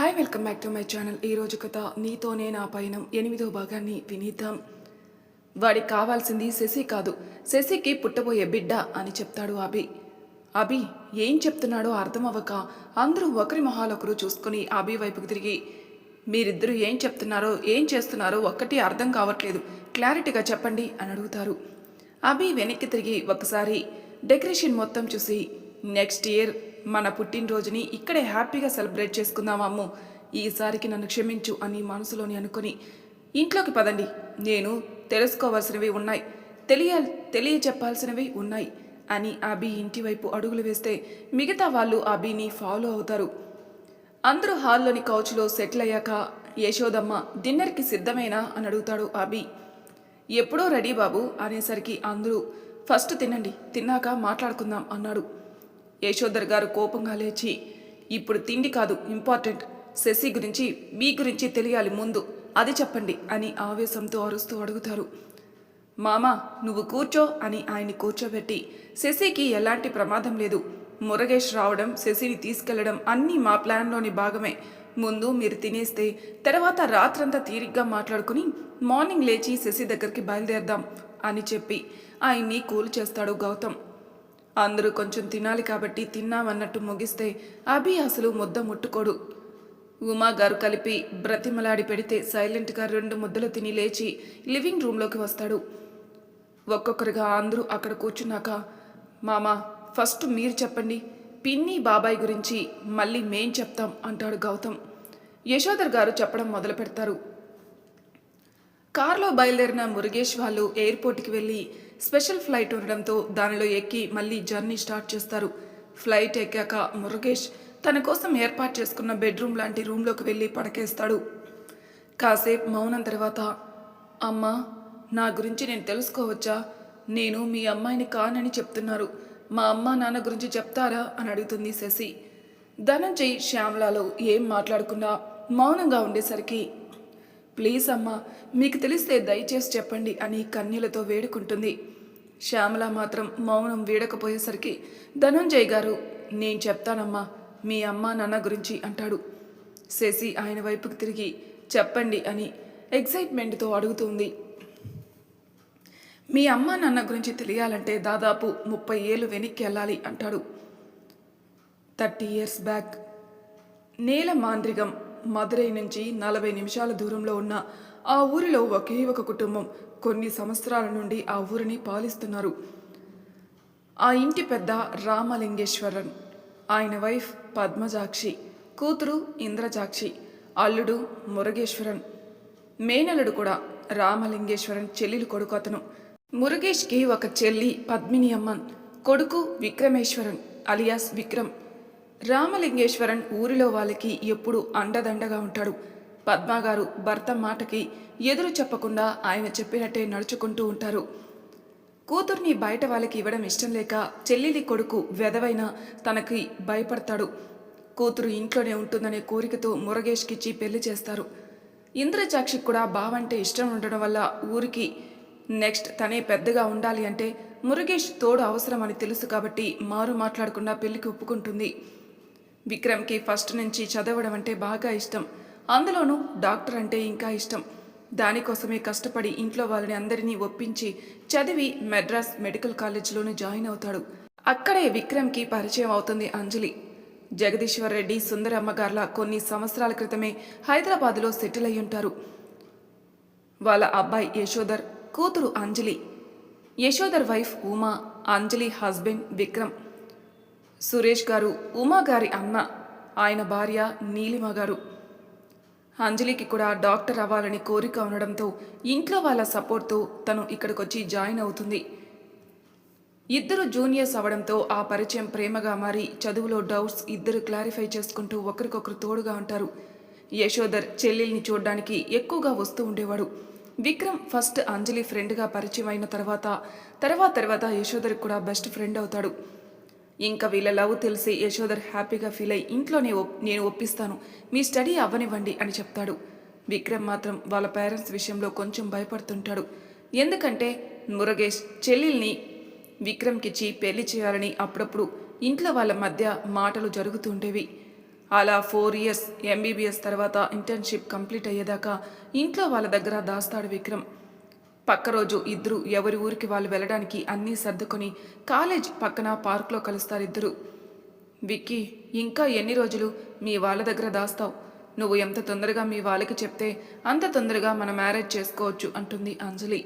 Hi welcome back to my channel. ఈరోజు కథ నీతోనే నా పయనం 8వ భాగాన్ని వినిద్దాం. వాడికి కావాల్సింది శశి కాదు, శశికి పుట్టబోయే బిడ్డ అని చెప్తాడు అభి. అభి ఏం చెప్తున్నాడో అర్థమవ్వక అందరూ ఒకరి మొహాలొకరు చూసుకుని అభి వైపుకి తిరిగి, మీరిద్దరూ ఏం చెప్తున్నారో ఏం చేస్తున్నారో ఒక్కటి అర్థం కావట్లేదు, క్లారిటీగా చెప్పండి అని అడుగుతారు. అభి వెనక్కి తిరిగి ఒకసారి డెకరేషన్ మొత్తం చూసి, నెక్స్ట్ ఇయర్ మన పుట్టినరోజుని ఇక్కడే హ్యాపీగా సెలబ్రేట్ చేసుకుందాం అమ్ము, ఈసారికి నన్ను క్షమించు అని మనసులోని అనుకుని, ఇంట్లోకి పదండి, నేను తెలుసుకోవాల్సినవి ఉన్నాయి, తెలియచెప్పాల్సినవి ఉన్నాయి అని అభి ఇంటి వైపు అడుగులు వేస్తే మిగతా వాళ్ళు అభిని ఫాలో అవుతారు. అందరూ హాల్లోని కౌచ్లో సెటిల్ అయ్యాక యశోదమ్మ డిన్నర్కి సిద్ధమేనా అని అడుగుతాడు అభి. ఎప్పుడో రెడీ బాబు అనేసరికి అందరూ ఫస్ట్ తినండి, తిన్నాక మాట్లాడుకుందాం అన్నాడు. యశోధర్ గారు కోపంగా లేచి, ఇప్పుడు తిండి కాదు ఇంపార్టెంట్, శశి గురించి మీ గురించి తెలియాలి ముందు, అది చెప్పండి అని ఆవేశంతో అరుస్తూ అడుగుతారు. మామా నువ్వు కూర్చో అని ఆయన్ని కూర్చోబెట్టి, శశికి ఎలాంటి ప్రమాదం లేదు, మురగేష్ రావడం శశిని తీసుకెళ్లడం అన్నీ మా ప్లాన్లోని భాగమే, ముందు మీరు తినేస్తే తర్వాత రాత్రంతా తీరిగ్గా మాట్లాడుకుని మార్నింగ్ లేచి శశి దగ్గరికి బయలుదేరదాం అని చెప్పి ఆయన్ని కూల్ చేస్తాడు గౌతమ్. అందరూ కొంచెం తినాలి కాబట్టి తిన్నామన్నట్టు ముగిస్తే అభి అసలు ముద్ద ముట్టుకోడు. ఉమా గారు కలిపి బ్రతిమలాడి పెడితే సైలెంట్గా 2 ముద్దలు తిని లేచి లివింగ్ రూమ్లోకి వస్తాడు. ఒక్కొక్కరుగా అందరూ అక్కడ కూర్చున్నాక, మామా ఫస్ట్ మీరు చెప్పండి, పిన్ని బాబాయ్ గురించి మళ్ళీ మేం చెప్తాం అంటాడు గౌతమ్. యశోధర్ గారు చెప్పడం మొదలు పెడతారు. కారులో బయలుదేరిన మురుగేష్ వాళ్ళు ఎయిర్పోర్ట్కి వెళ్ళి స్పెషల్ ఫ్లైట్ ఉండడంతో దానిలో ఎక్కి మళ్ళీ జర్నీ స్టార్ట్ చేస్తారు. ఫ్లైట్ ఎక్కాక మురుగేష్ తన కోసం ఏర్పాటు చేసుకున్న బెడ్రూమ్ లాంటి రూమ్లోకి వెళ్ళి పడకేస్తాడు. కాసేపు మౌనం తర్వాత, అమ్మా నా గురించి నేను తెలుసుకోవచ్చా, నేను మీ అమ్మాయిని కానని చెప్తున్నారు, మా అమ్మ నాన్న గురించి చెప్తారా అని అడుగుతుంది శశి. ధనంజయ్ శ్యామలాలో ఏం మాట్లాడుకున్నా మౌనంగా ఉండేసరికి, ప్లీజ్ అమ్మా మీకు తెలిస్తే దయచేసి చెప్పండి అని కన్నీళ్లతో వేడుకుంటుంది. శ్యామల మాత్రం మౌనం వీడకపోయేసరికి, ధనంజయ్ గారు నేను చెప్తానమ్మా మీ అమ్మ నాన్న గురించి అంటాడు. శశి ఆయన వైపుకి తిరిగి చెప్పండి అని ఎక్సైట్మెంట్తో అడుగుతుంది. మీ అమ్మ నాన్న గురించి తెలియాలంటే దాదాపు 30 ఏళ్ళు వెనక్కి వెళ్ళాలి అంటాడు. 30 years బ్యాక్ నేల మాంద్రిగం మదురై నుంచి 40 నిమిషాల దూరంలో ఉన్న ఆ ఊరిలో ఒకే ఒక కుటుంబం కొన్ని సంవత్సరాల నుండి ఆ ఊరిని పాలిస్తున్నారు. ఆ ఇంటి పెద్ద రామలింగేశ్వరన్, ఆయన వైఫ్ పద్మజాక్షి, కూతురు ఇంద్రజాక్షి, అల్లుడు మురుగేశ్వరన్, మేనల్లుడు కూడా రామలింగేశ్వరన్ చెల్లెలు కొడుకు అతను. మురుగేష్కి ఒక చెల్లి పద్మిని అమ్మన్, కొడుకు విక్రమేశ్వరన్ అలియాస్ విక్రమ్. రామలింగేశ్వరన్ ఊరిలో వాళ్ళకి ఎప్పుడు అండదండగా ఉంటాడు. పద్మగారు భర్త మాటకి ఎదురు చెప్పకుండా ఆయన చెప్పినట్టే నడుచుకుంటూ ఉంటారు. కూతుర్ని బయట వాళ్ళకి ఇవ్వడం ఇష్టం లేక చెల్లెలి కొడుకు వెధవైనా తనకి భయపడతాడు. కూతురు ఇంట్లోనే ఉంటుందనే కోరికతో మురుగేష్కిచ్చి పెళ్లి చేస్తారు. ఇంద్రజాక్షికి కూడా బావంటే ఇష్టం ఉండడం వల్ల ఊరికి నెక్స్ట్ తనే పెద్దగా ఉండాలి అంటే మురుగేష్ తోడు అవసరం అని తెలుసు కాబట్టి మారు మాట్లాడకుండా పెళ్లికి ఒప్పుకుంటుంది. విక్రమ్కి ఫస్ట్ నుంచి చదవడం అంటే బాగా ఇష్టం, అందులోనూ డాక్టర్ అంటే ఇంకా ఇష్టం. దానికోసమే కష్టపడి ఇంట్లో వాళ్ళని అందరినీ ఒప్పించి చదివి మెడ్రాస్ మెడికల్ కాలేజ్లోనే జాయిన్ అవుతాడు. అక్కడే విక్రమ్కి పరిచయం అవుతుంది అంజలి. జగదీశ్వర్ రెడ్డి సుందరమ్మ గార్ల కొన్ని సంవత్సరాల క్రితమే హైదరాబాద్లో సెటిల్ అయి ఉంటారు. వాళ్ళ అబ్బాయి యశోధర్, కూతురు అంజలి. యశోధర్ వైఫ్ ఉమా, అంజలి హస్బెండ్ విక్రమ్. సురేష్ గారు ఉమా గారి అన్న, ఆయన భార్య నీలిమ గారు. అంజలికి కూడా డాక్టర్ అవ్వాలని కోరిక ఉండడంతో ఇంట్లో వాళ్ళ సపోర్ట్తో తను ఇక్కడికొచ్చి జాయిన్ అవుతుంది. ఇద్దరు జూనియర్స్ అవడంతో ఆ పరిచయం ప్రేమగా మారి చదువులో డౌట్స్ ఇద్దరు క్లారిఫై చేసుకుంటూ ఒకరికొకరు తోడుగా ఉంటారు. యశోధర్ చెల్లెల్ని చూడడానికి ఎక్కువగా వస్తూ ఉండేవాడు. విక్రమ్ ఫస్ట్ అంజలి ఫ్రెండ్గా పరిచయం అయిన తర్వాత యశోధర్కి కూడా బెస్ట్ ఫ్రెండ్ అవుతాడు. ఇంకా వీళ్ళ లవ్ తెలిసి యశోధర్ హ్యాపీగా ఫీల్ అయి ఇంట్లోనే నేను ఒప్పిస్తాను, మీ స్టడీ అవ్వనివ్వండి అని చెప్తాడు. విక్రమ్ మాత్రం వాళ్ళ పేరెంట్స్ విషయంలో కొంచెం భయపడుతుంటాడు. ఎందుకంటే మురుగేష్ చెల్లెల్ని విక్రమ్కిచ్చి పెళ్లి చేయాలని అప్పుడప్పుడు ఇంట్లో వాళ్ళ మధ్య మాటలు జరుగుతుండేవి. అలా 4 ఇయర్స్ ఎంబీబీఎస్ తర్వాత ఇంటర్న్షిప్ కంప్లీట్ అయ్యేదాకా ఇంట్లో వాళ్ళ దగ్గర దాస్తాడు విక్రమ్. పక్క రోజు ఇద్దరు ఎవరి ఊరికి వాళ్ళు వెళ్ళడానికి అన్నీ సర్దుకొని కాలేజ్ పక్కన పార్క్లో కలుస్తారు ఇద్దరు. విక్కీ, ఇంకా ఎన్ని రోజులు మీ వాళ్ళ దగ్గర దాస్తావు? నువ్వు ఎంత తొందరగా మీ వాళ్ళకి చెప్తే అంత తొందరగా మన మ్యారేజ్ చేసుకోవచ్చు అంటుంది అంజలి.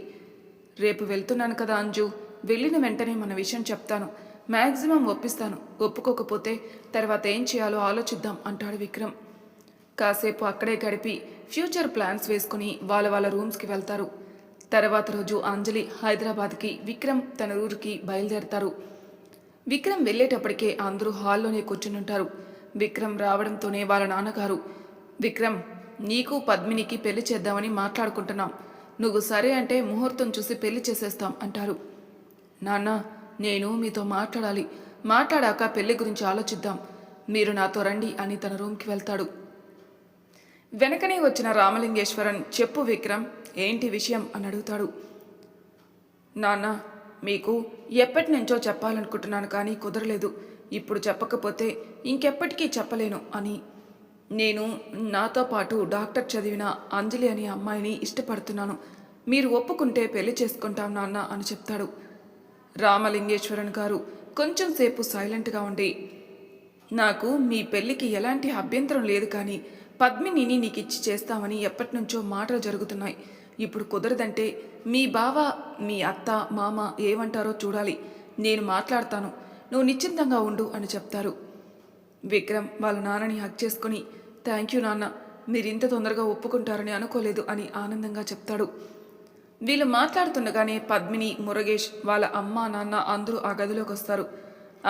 రేపు వెళ్తున్నాను కదా అంజు, వెళ్ళిన వెంటనే మన విషయం చెప్తాను. మ్యాక్సిమం ఒప్పిస్తాను. ఒప్పుకోకపోతే తర్వాత ఏం చేయాలో ఆలోచిద్దాం అంటాడు విక్రమ్. కాసేపు అక్కడే గడిపి ఫ్యూచర్ ప్లాన్స్ వేసుకుని వాళ్ళ రూమ్స్కి వెళ్తారు. తర్వాత రోజు అంజలి హైదరాబాద్కి, విక్రమ్ తన ఊరికి బయలుదేరతారు. విక్రమ్ వెళ్ళేటప్పటికే అందరూ హాల్లోనే కూర్చునుంటారు. విక్రమ్ రావడంతోనే వాళ్ళ నాన్నగారు, విక్రమ్, నీకు పద్మినికి పెళ్లి చేద్దామని మాట్లాడుకుంటున్నాం. నువ్వు సరే అంటే ముహూర్తం చూసి పెళ్లి చేసేస్తాం అంటారు. నాన్న, నేను మీతో మాట్లాడాలి. మాట్లాడాక పెళ్లి గురించి ఆలోచిద్దాం. మీరు నాతో రండి అని తన రూమ్కి వెళ్తాడు. వెనకనే వచ్చిన రామలింగేశ్వరన్, చెప్పు విక్రమ్, ఏంటి విషయం అని అడుగుతాడు. నాన్న, మీకు ఎప్పటి నుంచో చెప్పాలనుకుంటున్నాను కానీ కుదరలేదు. ఇప్పుడు చెప్పకపోతే ఇంకెప్పటికీ చెప్పలేను అని. నేను నాతో పాటు డాక్టర్ చదివిన అంజలి అనే అమ్మాయిని ఇష్టపడుతున్నాను. మీరు ఒప్పుకుంటే పెళ్లి చేసుకుంటాం నాన్న అని చెప్తాడు. రామలింగేశ్వరన్ గారు కొంచెం సేపు సైలెంట్గా ఉండి, నాకు మీ పెళ్లికి ఎలాంటి అభ్యంతరం లేదు, కానీ పద్మినిని నీకు ఇచ్చి చేస్తామని ఎప్పటి నుంచో మాటలు జరుగుతున్నాయి. ఇప్పుడు కుదరదంటే మీ బావ, మీ అత్త, మామ ఏమంటారో చూడాలి. నేను మాట్లాడతాను, నువ్వు నిశ్చింతంగా ఉండు అని చెప్తారు. విక్రమ్ వాళ్ళ నాన్నని హక్ చేసుకుని, థ్యాంక్ యూ నాన్న, మీరు ఇంత తొందరగా ఒప్పుకుంటారని అనుకోలేదు అని ఆనందంగా చెప్తాడు. వీళ్ళు మాట్లాడుతుండగానే పద్మిని, మురుగేష్, వాళ్ళ అమ్మ, నాన్న అందరూ ఆ గదిలోకి వస్తారు.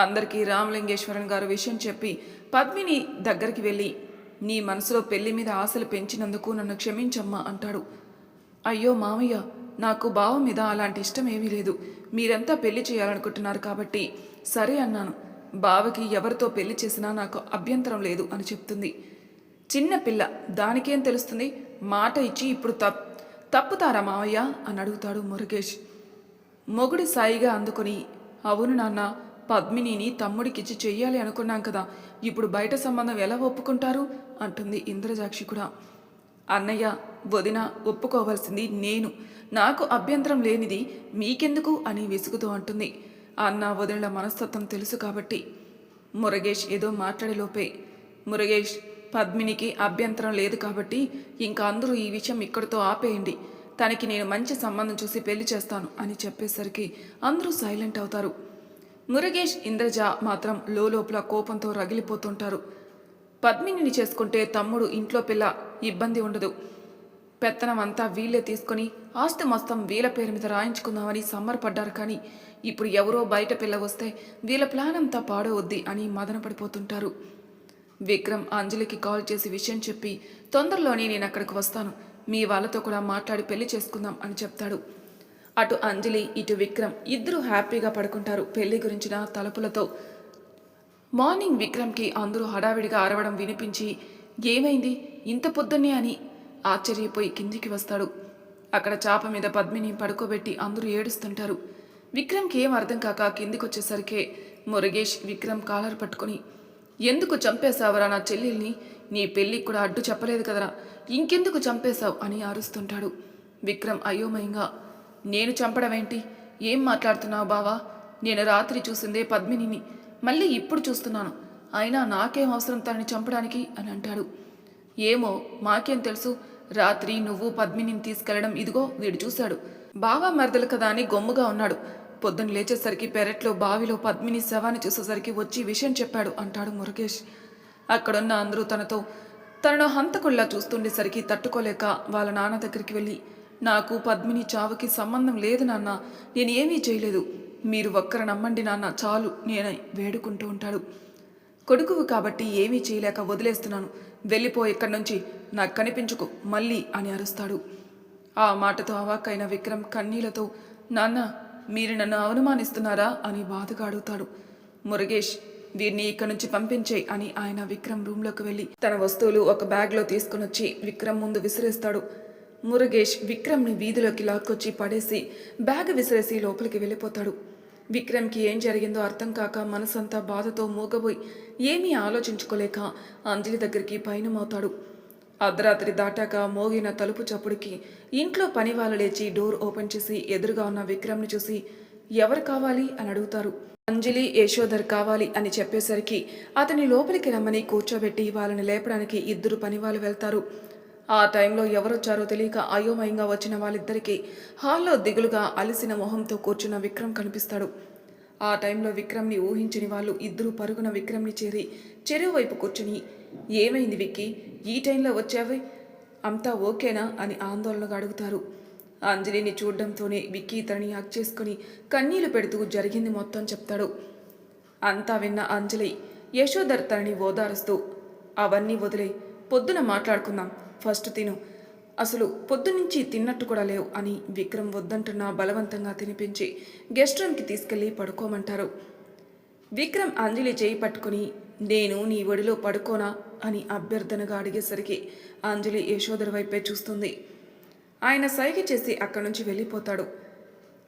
అందరికీ రామలింగేశ్వరన్ గారు విషయం చెప్పి పద్మిని దగ్గరికి వెళ్ళి, నీ మనసులో పెళ్లి మీద ఆశలు పెంచినందుకు నన్ను క్షమించమ్మా అంటాడు. అయ్యో మామయ్య, నాకు బావ మీద అలాంటి ఇష్టం ఏమీ లేదు. మీరంతా పెళ్లి చేయాలనుకుంటున్నారు కాబట్టి సరే అన్నాను. బావకి ఎవరితో పెళ్లి చేసినా నాకు అభ్యంతరం లేదు అని చెప్తుంది. చిన్న పిల్ల, దానికేం తెలుస్తుంది? మాట ఇచ్చి ఇప్పుడు తప్పుతారా మావయ్య అని అడుగుతాడు మురుగేష్. మొగుడి సాయిగా అందుకొని, అవును నాన్న, పద్మినిని తమ్ముడికిచ్చి చెయ్యాలి అనుకున్నాం కదా, ఇప్పుడు బయట సంబంధం ఎలా ఒప్పుకుంటారు అంటుంది ఇంద్రజాక్షి కూడా. అన్నయ్య, వదిన ఒప్పుకోవాల్సింది నేను, నాకు అభ్యంతరం లేనిది మీకెందుకు అని విసుగుతూ అంటుంది. అన్న వదినల మనస్తత్వం తెలుసు కాబట్టి. మురుగేష్ ఏదో మాట్లాడేలోపే, మురుగేష్, పద్మినికి అభ్యంతరం లేదు కాబట్టి ఇంకా అందరూ ఈ విషయం ఇక్కడితో ఆపేయండి. తనకి నేను మంచి సంబంధం చూసి పెళ్లి చేస్తాను అని చెప్పేసరికి అందరూ సైలెంట్ అవుతారు. మురుగేష్, ఇంద్రజ మాత్రం లోపల కోపంతో రగిలిపోతుంటారు. పద్మినిని చేసుకుంటే తమ్ముడు ఇంట్లో పిల్ల, ఇబ్బంది ఉండదు. పెత్తనం అంతా వీళ్ళే తీసుకొని ఆస్తి మొత్తం వీళ్ళ పేరు మీద రాయించుకుందామని సమ్మరపడ్డారు. కానీ ఇప్పుడు ఎవరో బయట పిల్ల వస్తే వీళ్ళ ప్లాన్ అంతా పాడవద్ది అని మదన పడిపోతుంటారు. విక్రమ్ అంజలికి కాల్ చేసి విషయం చెప్పి, తొందరలోనే నేను అక్కడికి వస్తాను, మీ వాళ్ళతో కూడా మాట్లాడి పెళ్లి చేసుకుందాం అని చెప్తాడు. అటు అంజలి, ఇటు విక్రమ్ ఇద్దరూ హ్యాపీగా పడుకుంటారు పెళ్లి గురించిన తలుపులతో. మార్నింగ్ విక్రమ్కి అందరూ హడావిడిగా అరవడం వినిపించి, ఏమైంది ఇంత పొద్దున్నే అని ఆశ్చర్యపోయి కిందికి వస్తాడు. అక్కడ చాప మీద పద్మిని పడుకోబెట్టి అందరూ ఏడుస్తుంటారు. విక్రమ్కి ఏం అర్థం కాక కిందికొచ్చేసరికే మురుగేష్ విక్రమ్ కాలర్ పట్టుకుని, ఎందుకు చంపేశావురా నా చెల్లెల్ని? నీ పెళ్ళికి కూడా అడ్డు చెప్పలేదు కదరా, ఇంకెందుకు చంపేశావు అని అరుస్తుంటాడు. విక్రమ్ అయోమయంగా, నేను చంపడమేంటి? ఏం మాట్లాడుతున్నావు బావా? నేను రాత్రి చూసిందే పద్మినిని, మళ్ళీ ఇప్పుడు చూస్తున్నాను. అయినా నాకేం అవసరం తనని చంపడానికి అని అంటాడు. ఏమో, మాకేం తెలుసు? రాత్రి నువ్వు పద్మినిని తీసుకెళ్లడం ఇదిగో వీడు చూశాడు. బావా మరదలు కదా అని గొమ్ముగా ఉన్నాడు. పొద్దున్న లేచేసరికి పెరట్లో బావిలో పద్మిని శవాన్ని చూసేసరికి వచ్చి విషయం చెప్పాడు అంటాడు మురుగేష్. అక్కడున్న అందరూ తనను హంతకుల్లా చూస్తుండేసరికి తట్టుకోలేక వాళ్ళ నాన్న దగ్గరికి వెళ్ళి, నాకు పద్మిని చావుకి సంబంధం లేదు నాన్న, నేను ఏమీ చేయలేదు, మీరు ఒక్కరు నమ్మండి నాన్న చాలు నేను వేడుకుంటూ ఉంటాడు. కొడుకువు కాబట్టి ఏమీ చేయలేక వదిలేస్తున్నాను, వెళ్ళిపో ఇక్కడి నుంచి, నాకు కనిపించుకో మళ్ళీ అని అరుస్తాడు. ఆ మాటతో అవాక్కైన విక్రమ్ కన్నీళ్లతో, నాన్న మీరు నన్ను అవమానిస్తున్నారా అని బాధగా అడుగుతాడు. మురుగేష్, వీరిని ఇక్కడి నుంచి పంపించేయి అని ఆయన విక్రమ్ రూమ్లోకి వెళ్ళి తన వస్తువులు ఒక బ్యాగ్లో తీసుకుని వచ్చి విక్రమ్ ముందు విసిరేస్తాడు. మురుగేష్ విక్రమ్ని వీధిలోకి లాక్కొచ్చి పడేసి బ్యాగ్ విసిరేసి లోపలికి వెళ్ళిపోతాడు. విక్రమ్కి ఏం జరిగిందో అర్థం కాక మనసంతా బాధతో మూగబోయి ఏమీ ఆలోచించుకోలేక అంజలి దగ్గరికి పయనమవుతాడు. అర్ధరాత్రి దాటాక మోగిన తలుపు చప్పుడుకి ఇంట్లో పని వాళ్ళు లేచి డోర్ ఓపెన్ చేసి ఎదురుగా ఉన్న విక్రమ్ని చూసి ఎవరు కావాలి అని అడుగుతారు. అంజలి యశోధర్ కావాలి అని చెప్పేసరికి అతని లోపలికి రమ్మని కూర్చోబెట్టి వాళ్ళని లేపడానికి ఇద్దరు పనివాళ్ళు వెళ్తారు. ఆ టైంలో ఎవరొచ్చారో తెలియక అయోమయంగా వచ్చిన వాళ్ళిద్దరికీ హాల్లో దిగులుగా అలిసిన మొహంతో కూర్చున్న విక్రమ్ కనిపిస్తాడు. ఆ టైంలో విక్రమ్ని ఊహించని వాళ్ళు ఇద్దరు పరుగున విక్రమ్ని చేరి చెరువు వైపు కూర్చుని ఏమైంది విక్కీ, ఈ టైంలో వచ్చావే, అంతా ఓకేనా అని ఆందోళనగా అడుగుతారు. అంజలిని చూడడంతోనే విక్కీ తనని హక్ చేసుకుని కన్నీళ్లు పెడుతూ జరిగింది మొత్తం చెప్తాడు. అంతా విన్న అంజలి యశోధర్ తనని ఓదారుస్తూ అవన్నీ వదిలే, పొద్దున మాట్లాడుకుందాం, ఫస్ట్ తిను, అసలు పొద్దునుంచి తిన్నట్టు కూడా లేవు అని విక్రమ్ వద్దంటున్నా బలవంతంగా తినిపించి గెస్ట్ రూమ్కి తీసుకెళ్లి పడుకోమంటారు. విక్రమ్ అంజలి చేయి పట్టుకుని నేను నీ ఒడిలో పడుకోనా అని అభ్యర్థనగా అడిగేసరికి అంజలి యశోధర్ వైపే చూస్తుంది. ఆయన సైగ చేసి అక్కడి నుంచి వెళ్ళిపోతాడు.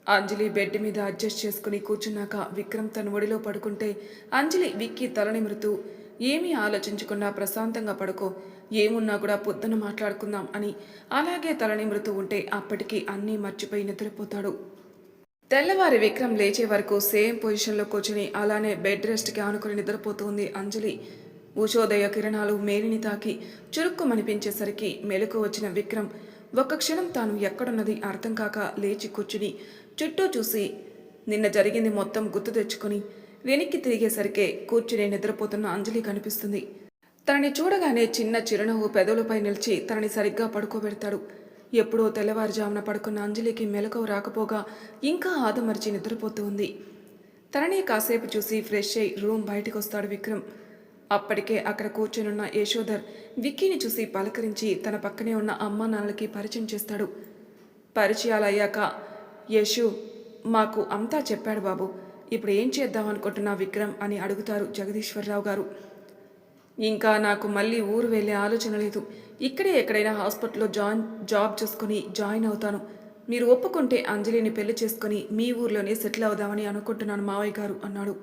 అంజలి బెడ్ మీద అడ్జస్ట్ చేసుకుని కూర్చున్నాక విక్రమ్ తన ఒడిలో పడుకుంటే అంజలి విక్కీ తల నిమురుతూ ఏమీ ఆలోచించకుండా ప్రశాంతంగా పడుకో, ఏమున్నా కూడా పొద్దున మాట్లాడుకుందాం అని అలాగే తల నిమురుతూ ఉంటే అప్పటికి అన్నీ మర్చిపోయి నిద్రపోతాడు. తెల్లవారి విక్రమ్ లేచే వరకు సేమ్ పొజిషన్లో కూర్చుని అలానే బెడ్ రెస్ట్కి ఆనుకుని నిద్రపోతుంది అంజలి. ఉషోదయ కిరణాలు మేలిని తాకి చురుక్కుమనిపించేసరికి మెలకు వచ్చిన విక్రమ్ ఒక్క క్షణం తాను ఎక్కడున్నది అర్థం కాక లేచి కూర్చుని చుట్టూ చూసి నిన్న జరిగింది మొత్తం గుర్తు తెచ్చుకొని వెనక్కి తిరిగేసరికే కూర్చుని నిద్రపోతున్న అంజలి కనిపిస్తుంది. తనని చూడగానే చిన్న చిరునవ్వు పెదవులపై నిలిచి తనని సరిగ్గా పడుకోబెడతాడు. ఎప్పుడో తెల్లవారుజామున పడుకున్న అంజలికి మెలకువ రాకపోగా ఇంకా ఆదమర్చి నిద్రపోతూ ఉంది. తనని కాసేపు చూసి ఫ్రెష్ అయి రూమ్ బయటకు వస్తాడు విక్రమ్. అప్పటికే అక్కడ కూర్చొనున్న యశోధర్ విక్కీని చూసి పలకరించి తన పక్కనే ఉన్న అమ్మా నాన్నలకి పరిచయం చేస్తాడు. పరిచయాలు అయ్యాక యశు మాకు అంతా చెప్పాడు బాబు, ఇప్పుడు ఏం చేద్దాం అనుకుంటున్నా విక్రమ్ అని అడుగుతారు జగదీశ్వరరావు గారు. ఇంకా నాకు మళ్ళీ ఊరు వెళ్ళే ఆలోచన లేదు, ఇక్కడే ఎక్కడైనా హాస్పిటల్లో జాబ్ చూసుకొని జాయిన్ అవుతాను. మీరు ఒప్పుకుంటే అంజలిని పెళ్లి చేసుకుని మీ ఊర్లోనే సెటిల్ అవుదామని అనుకుంటున్నాను మావయ్య గారు అన్నాడు.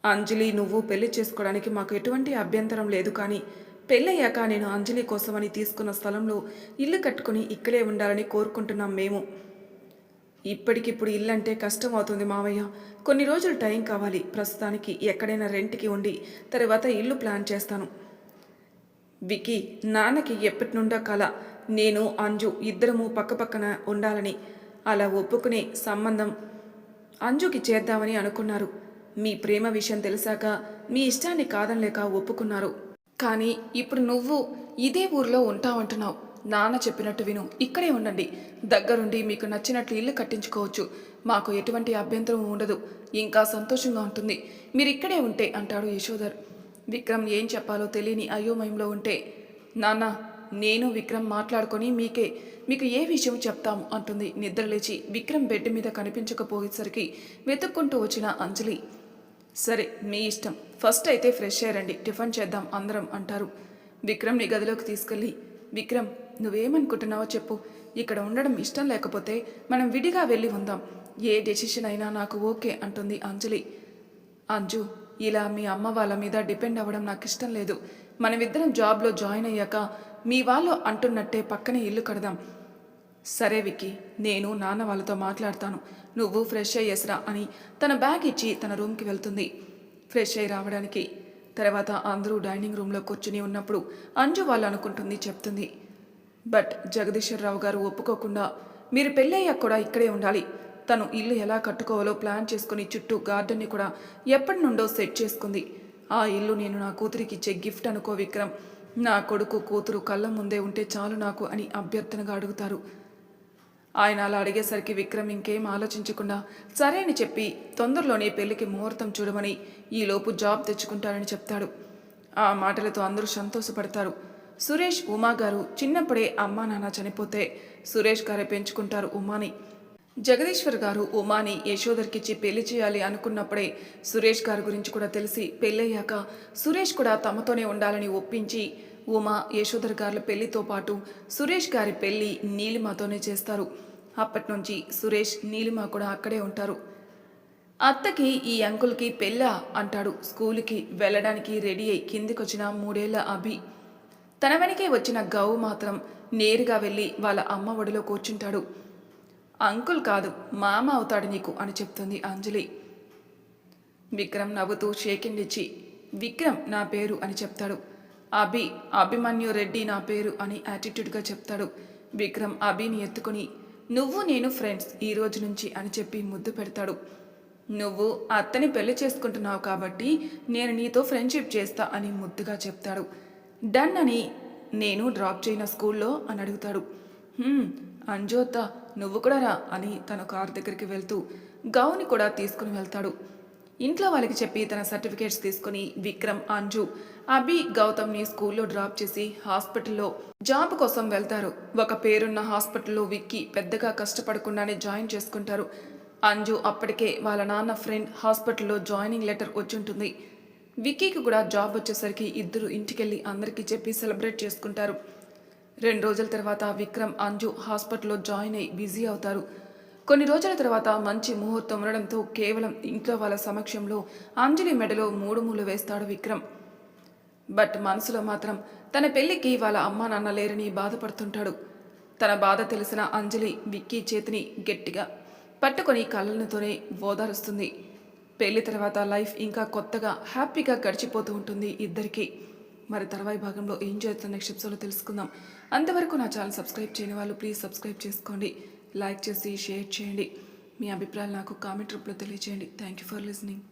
అంజలి నువ్వు పెళ్లి చేసుకోవడానికి మాకు ఎటువంటి అభ్యంతరం లేదు, కానీ పెళ్ళయ్యాక నేను అంజలి కోసమని తీసుకున్న స్థలంలో ఇల్లు కట్టుకుని ఇక్కడే ఉండాలని కోరుకుంటున్నాం మేము. ఇప్పటికిప్పుడు ఇల్లు అంటే కష్టం అవుతుంది మావయ్య, కొన్ని రోజులు టైం కావాలి, ప్రస్తుతానికి ఎక్కడైనా రెంట్కి ఉండి తర్వాత ఇల్లు ప్లాన్ చేస్తాను. వికీ నాన్నకి ఎప్పటి నుండో కల నేను అంజు ఇద్దరము పక్కపక్కన ఉండాలని, అలా ఒప్పుకునే సంబంధం అంజుకి చేద్దామని అనుకున్నారు. మీ ప్రేమ విషయం తెలిసాక మీ ఇష్టాన్ని కాదనలేక ఒప్పుకున్నారు. కానీ ఇప్పుడు నువ్వు ఇదే ఊర్లో ఉంటావంటున్నావు. నాన్న చెప్పినట్టు విను, ఇక్కడే ఉండండి, దగ్గరుండి మీకు నచ్చినట్లు ఇల్లు కట్టించుకోవచ్చు, మాకు ఎటువంటి అభ్యంతరం ఉండదు, ఇంకా సంతోషంగా ఉంటుంది మీరు ఇక్కడే ఉంటే అంటాడు యశోధర్. విక్రమ్ ఏం చెప్పాలో తెలియని అయోమయంలో ఉంటే నాన్న నేను విక్రమ్ మాట్లాడుకొని మీకు ఏ విషయం చెప్తాము అంటుంది నిద్రలేచి విక్రమ్ బెడ్ మీద కనిపించకపోయేసరికి వెతుక్కుంటూ వచ్చిన అంజలి. సరే మీ ఇష్టం, ఫస్ట్ అయితే ఫ్రెష్ అయ్యారండి, టిఫిన్ చేద్దాం అందరం అంటారు. విక్రమ్ని గదిలోకి తీసుకెళ్ళి విక్రమ్ నువ్వేమనుకుంటున్నావో చెప్పు, ఇక్కడ ఉండడం ఇష్టం లేకపోతే మనం విడిగా వెళ్ళి ఉందాం, ఏ డెసిషన్ అయినా నాకు ఓకే అంటుంది అంజలి. అంజు ఇలా మీ అమ్మ వాళ్ళ మీద డిపెండ్ అవ్వడం నాకు ఇష్టం లేదు, మనమిద్దరం జాబ్లో జాయిన్ అయ్యాక మీ వాళ్ళు అంటున్నట్టే పక్కనే ఇల్లు కడదాం. సరే విక్కీ, నేను నాన్న వాళ్ళతో మాట్లాడతాను, నువ్వు ఫ్రెష్ అయ్యేసరా అని తన బ్యాగ్ ఇచ్చి తన రూమ్కి వెళ్తుంది. ఫ్రెష్ అయ్యి రావడానికి తర్వాత అందరూ డైనింగ్ రూమ్లో కూర్చుని ఉన్నప్పుడు అంజు వాళ్ళు అనుకుంటుంది చెప్తుంది. బట్ జగదీశ్వరరావు గారు ఒప్పుకోకుండా మీరు పెళ్ళయ్యాక కూడా ఇక్కడే ఉండాలి, తను ఇల్లు ఎలా కట్టుకోవాలో ప్లాన్ చేసుకుని చుట్టూ గార్డెన్ని కూడా ఎప్పటి నుండో సెట్ చేసుకుంది. ఆ ఇల్లు నేను నా కూతురికి ఇచ్చే గిఫ్ట్ అనుకో విక్రమ్, నా కొడుకు కూతురు కళ్ళ ముందే ఉంటే చాలు నాకు అని అభ్యర్థనగా అడుగుతారు. ఆయన అలా అడిగేసరికి విక్రమ్ ఇంకేం ఆలోచించకుండా సరే అని చెప్పి తొందరలోనే పెళ్లికి ముహూర్తం చూడమని ఈలోపు జాబ్ తెచ్చుకుంటారని చెప్తాడు. ఆ మాటలతో అందరూ సంతోషపడతారు. సురేష్ ఉమా గారు చిన్నప్పుడే అమ్మా నాన్న చనిపోతే సురేష్ గారే పెంచుకుంటారు ఉమాని. జగదీశ్వర్ గారు ఉమాని యశోధర్కిచ్చి పెళ్లి చేయాలి అనుకున్నప్పుడే సురేష్ గారి గురించి కూడా తెలిసి పెళ్ళయ్యాక సురేష్ కూడా తమతోనే ఉండాలని ఒప్పించి ఉమా యశోధర్ గారుల పెళ్లితో పాటు సురేష్ గారి పెళ్లి నీలిమతోనే చేస్తారు. అప్పటి నుంచి సురేష్ నీలిమ కూడా అక్కడే ఉంటారు. అత్తకి ఈ అంకుల్కి పెళ్ళా అంటాడు. స్కూలుకి వెళ్ళడానికి రెడీ అయి కిందికొచ్చిన 3 ఏళ్ల అభి. తన వెనకే వచ్చిన గౌ మాత్రం నేరుగా వెళ్ళి వాళ్ళ అమ్మ ఒడిలో కూర్చుంటాడు. అంకుల్ కాదు మామ అవుతాడు నీకు అని చెప్తుంది అంజలి. విక్రమ్ నవ్వుతూ షేకిండ్ ఇచ్చి విక్రమ్ నా పేరు అని చెప్తాడు. అభిమన్యు రెడ్డి నా పేరు అని యాటిట్యూడ్గా చెప్తాడు. విక్రమ్ అభిని ఎత్తుకుని నువ్వు నేను ఫ్రెండ్స్ ఈ రోజు నుంచి అని చెప్పి ముద్దు పెడతాడు. నువ్వు అత్తని పెళ్లి చేసుకుంటున్నావు కాబట్టి నేను నీతో ఫ్రెండ్షిప్ చేస్తా అని ముద్దుగా చెప్తాడు. డన్ అని నేను డ్రాప్ చేయన స్కూల్లో అని అడుగుతాడు. అంజోత్త నువ్వు కూడా రా అని తన కారు దగ్గరికి వెళ్తూ గౌని కూడా తీసుకుని వెళ్తాడు. ఇంట్లో వాళ్ళకి చెప్పి తన సర్టిఫికేట్స్ తీసుకుని విక్రమ్, అంజు, అభి, గౌతమ్ని స్కూల్లో డ్రాప్ చేసి హాస్పిటల్లో జాబ్ కోసం వెళ్తారు. ఒక పేరున్న హాస్పిటల్లో విక్కీ పెద్దగా కష్టపడకుండానే జాయిన్ చేసుకుంటారు. అంజు అప్పటికే వాళ్ళ నాన్న ఫ్రెండ్ హాస్పిటల్లో జాయినింగ్ లెటర్ వచ్చుంటుంది. విక్కీకి కూడా జాబ్ వచ్చేసరికి ఇద్దరు ఇంటికెళ్ళి అందరికీ చెప్పి సెలబ్రేట్ చేసుకుంటారు. 2 రోజుల తర్వాత విక్రమ్, అంజు హాస్పిటల్లో జాయిన్ అయి బిజీ అవుతారు. కొన్ని రోజుల తర్వాత మంచి ముహూర్తం ఉండడంతో కేవలం ఇంట్లో వాళ్ళ సమక్షంలో అంజలి మెడలో 3 ముళ్ళు వేస్తాడు విక్రమ్. బట్ మనసులో మాత్రం తన పెళ్లికి వాళ్ళ అమ్మా నాన్న లేరని బాధపడుతుంటాడు. తన బాధ తెలిసిన అంజలి విక్కీ చేతిని గట్టిగా పట్టుకొని కళ్ళతోనే ఓదారుస్తుంది. పెళ్లి తర్వాత లైఫ్ ఇంకా కొత్తగా హ్యాపీగా గడిచిపోతూ ఉంటుంది ఇద్దరికి. మరి తర్వాయి భాగంలో ఏం జరుగుతుంది నెక్స్ట్ ఎపిసోడ్లో తెలుసుకుందాం. అంతవరకు నా ఛానల్ సబ్స్క్రైబ్ చేయని వాళ్ళు ప్లీజ్ సబ్స్క్రైబ్ చేసుకోండి. లైక్ చేసి షేర్ చేయండి. మీ అభిప్రాయాలు నాకు కామెంట్ రూపంలో తెలియజేయండి. Thank you for listening.